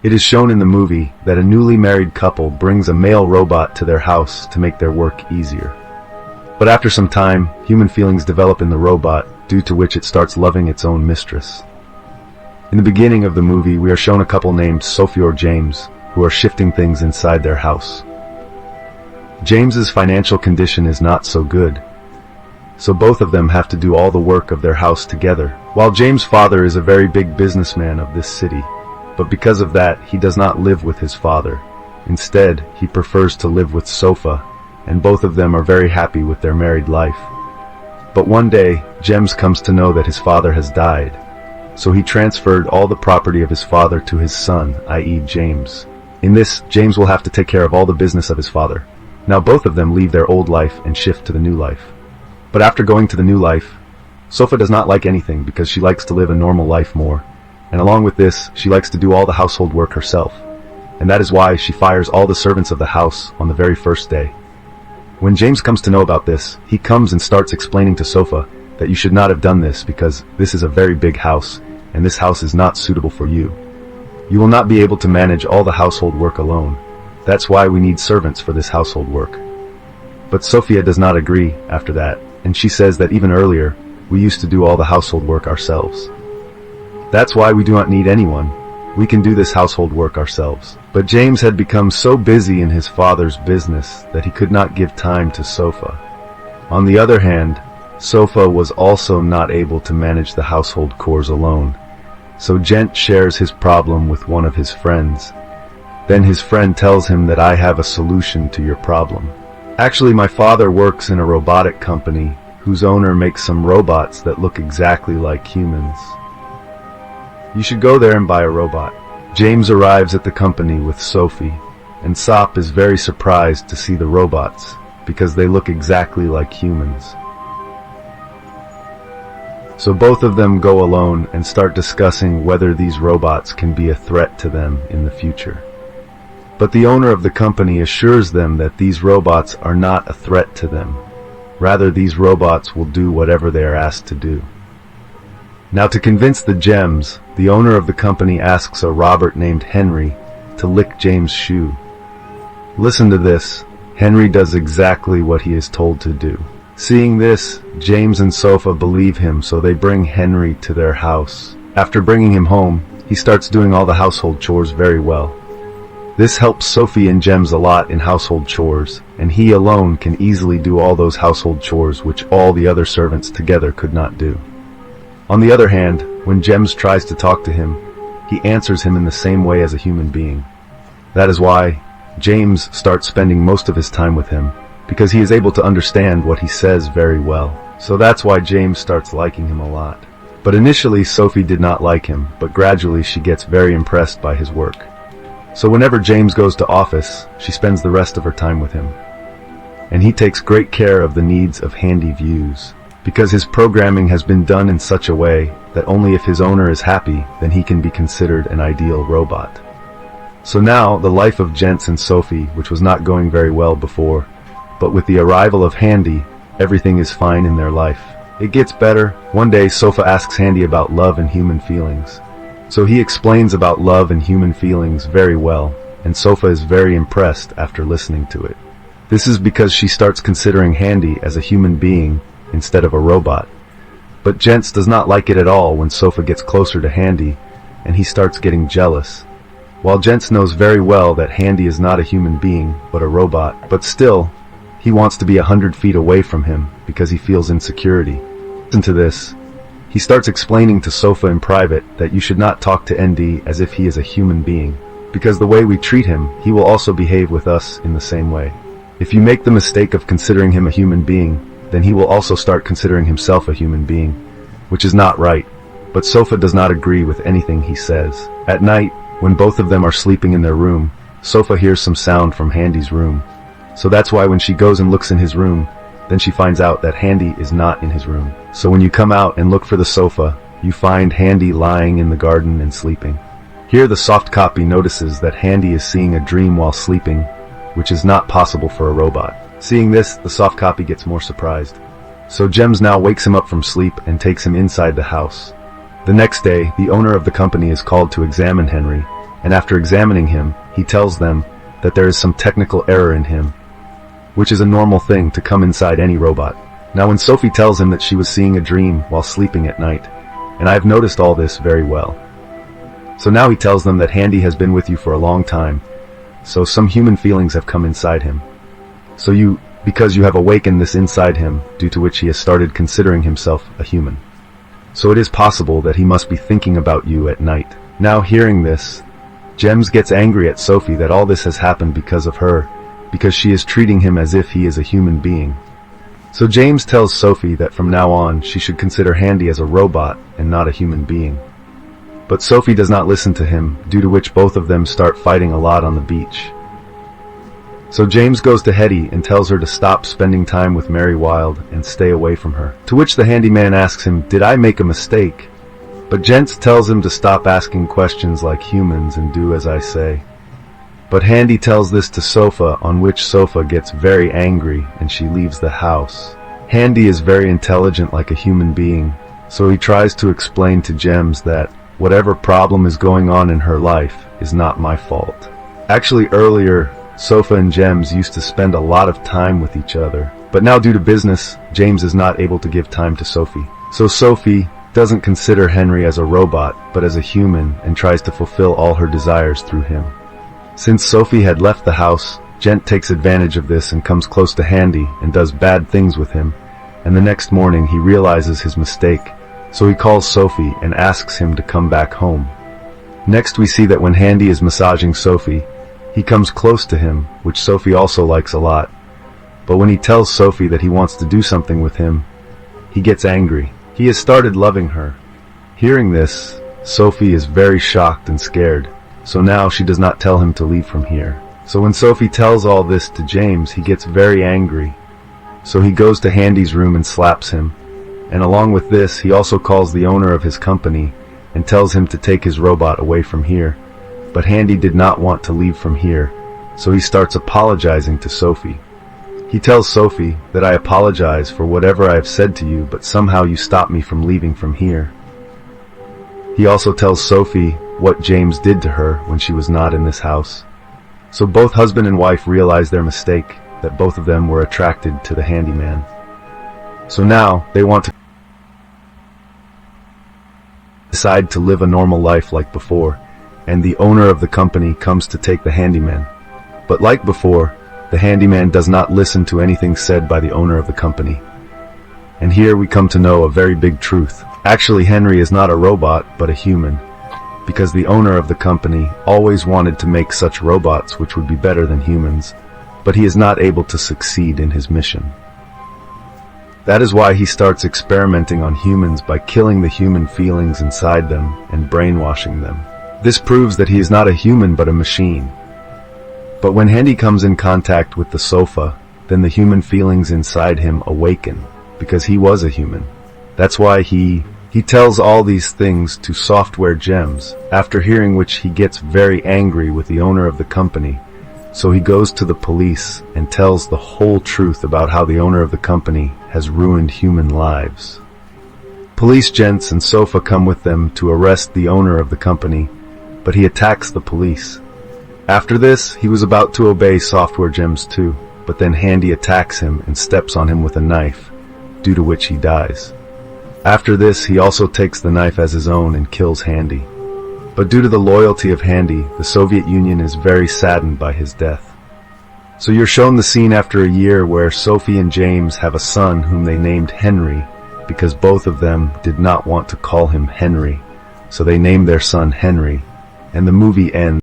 It is shown in the movie that a newly married couple brings a male robot to their house to make their work easier. But after some time, human feelings develop in the robot, due to which it starts loving its own mistress. In the beginning of the movie, we are shown a couple named Sophie or James, who are shifting things inside their house. James's financial condition is not so good, so both of them have to do all the work of their house together. While James' father is a very big businessman of this city, but because of that, he does not live with his father. Instead, he prefers to live with Sophie, and both of them are very happy with their married life. But one day, James comes to know that his father has died, so he transferred all the property of his father to his son, i.e. James. In this, James will have to take care of all the business of his father. Now both of them leave their old life and shift to the new life. But after going to the new life, Sophie does not like anything because she likes to live a normal life more, and along with this, she likes to do all the household work herself, and that is why she fires all the servants of the house on the very first day. When James comes to know about this, he comes and starts explaining to Sophie that you should not have done this because this is a very big house, and this house is not suitable for you. You will not be able to manage all the household work alone. That's why we need servants for this household work. But Sophia does not agree after that, and she says that even earlier, we used to do all the household work ourselves. That's why we do not need anyone. We can do this household work ourselves. But James had become so busy in his father's business that he could not give time to Sophie. On the other hand, Sophie was also not able to manage the household chores alone. So Gent shares his problem with one of his friends. Then his friend tells him that I have a solution to your problem. Actually, my father works in a robotic company whose owner makes some robots that look exactly like humans. You should go there and buy a robot. James arrives at the company with Sophie, and Sop is very surprised to see the robots because they look exactly like humans. So both of them go alone and start discussing whether these robots can be a threat to them in the future. But the owner of the company assures them that these robots are not a threat to them. Rather, these robots will do whatever they are asked to do. Now, to convince the Gems, the owner of the company asks a Robert named Henry to lick James' shoe. Listen to this. Henry does exactly what he is told to do. Seeing this, James and Sophie believe him, so they bring Henry to their house. After bringing him home, he starts doing all the household chores very well. This helps Sophie and Gems a lot in household chores, and he alone can easily do all those household chores which all the other servants together could not do. On the other hand, when Gems tries to talk to him, he answers him in the same way as a human being. That is why James starts spending most of his time with him, because he is able to understand what he says very well. So that's why James starts liking him a lot. But initially Sophie did not like him, but gradually she gets very impressed by his work. So whenever James goes to office, she spends the rest of her time with him. And he takes great care of the needs of Handy Views, because his programming has been done in such a way that only if his owner is happy, then he can be considered an ideal robot. So now, the life of Gents and Sophie, which was not going very well before, but with the arrival of Handy, everything is fine in their life. It gets better. One day, Sophie asks Handy about love and human feelings. So he explains about love and human feelings very well, and Sophie is very impressed after listening to it. This is because she starts considering Handy as a human being instead of a robot. But Gents does not like it at all when Sophie gets closer to Handy, and he starts getting jealous. While Gents knows very well that Handy is not a human being, but a robot, but still, he wants to be 100 feet away from him because he feels insecurity. Listen to this. He starts explaining to Sophie in private that you should not talk to ND as if he is a human being, because the way we treat him, he will also behave with us in the same way. If you make the mistake of considering him a human being, then he will also start considering himself a human being, which is not right. But Sophie does not agree with anything he says. At night, when both of them are sleeping in their room, Sophie hears some sound from Handy's room. So that's why when she goes and looks in his room, then she finds out that Handy is not in his room. So when you come out and look for the sofa, you find Handy lying in the garden and sleeping. Here the soft copy notices that Handy is seeing a dream while sleeping, which is not possible for a robot. Seeing this, the soft copy gets more surprised. So Gems now wakes him up from sleep and takes him inside the house. The next day, the owner of the company is called to examine Henry, and after examining him, he tells them that there is some technical error in him, which is a normal thing to come inside any robot. Now when Sophie tells him that she was seeing a dream while sleeping at night, and I have noticed all this very well. So now he tells them that Handy has been with you for a long time, so some human feelings have come inside him. Because you have awakened this inside him, due to which he has started considering himself a human. So it is possible that he must be thinking about you at night. Now hearing this, Gems gets angry at Sophie that all this has happened because of her, because she is treating him as if he is a human being. So James tells Sophie that from now on she should consider Handy as a robot and not a human being. But Sophie does not listen to him, due to which both of them start fighting a lot on the beach. So James goes to Hetty and tells her to stop spending time with Mary Wild and stay away from her. To which the handyman asks him, "Did I make a mistake?" But Gents tells him to stop asking questions like humans and do as I say. But Handy tells this to Sofa, on which Sofa gets very angry and she leaves the house. Handy is very intelligent like a human being, so he tries to explain to Gems that whatever problem is going on in her life is not my fault. Actually earlier, Sofa and Gems used to spend a lot of time with each other, but now due to business, James is not able to give time to Sophie. So Sophie doesn't consider Henry as a robot, but as a human, and tries to fulfill all her desires through him. Since Sophie had left the house, Gent takes advantage of this and comes close to Handy and does bad things with him, and the next morning he realizes his mistake, so he calls Sophie and asks him to come back home. Next we see that when Handy is massaging Sophie, he comes close to him, which Sophie also likes a lot. But when he tells Sophie that he wants to do something with him, he gets angry. He has started loving her. Hearing this, Sophie is very shocked and scared, so now she does not tell him to leave from here. So when Sophie tells all this to James, he gets very angry. So he goes to Handy's room and slaps him. And along with this, he also calls the owner of his company and tells him to take his robot away from here. But Handy did not want to leave from here, so he starts apologizing to Sophie. He tells Sophie that I apologize for whatever I have said to you, but somehow you stopped me from leaving from here. He also tells Sophie what James did to her when she was not in this house. So both husband and wife realize their mistake, that both of them were attracted to the handyman. So now they want to decide to live a normal life like before, and the owner of the company comes to take the handyman. But like before, the handyman does not listen to anything said by the owner of the company. And here we come to know a very big truth. Actually, Henry is not a robot, but a human, because the owner of the company always wanted to make such robots which would be better than humans, but he is not able to succeed in his mission. That is why he starts experimenting on humans by killing the human feelings inside them and brainwashing them. This proves that he is not a human but a machine. But when Handy comes in contact with the sofa, then the human feelings inside him awaken, because he was a human. That's why he tells all these things to Software Gems, after hearing which he gets very angry with the owner of the company. So he goes to the police and tells the whole truth about how the owner of the company has ruined human lives. Police Gents and Sofa come with them to arrest the owner of the company, but he attacks the police. After this, he was about to obey Software Gems too, but then Handy attacks him and steps on him with a knife, due to which he dies. After this, he also takes the knife as his own and kills Handy. But due to the loyalty of Handy, the Soviet Union is very saddened by his death. So you're shown the scene after a year where Sophie and James have a son whom they named Henry, because both of them did not want to call him Henry, so they named their son Henry, and the movie ends.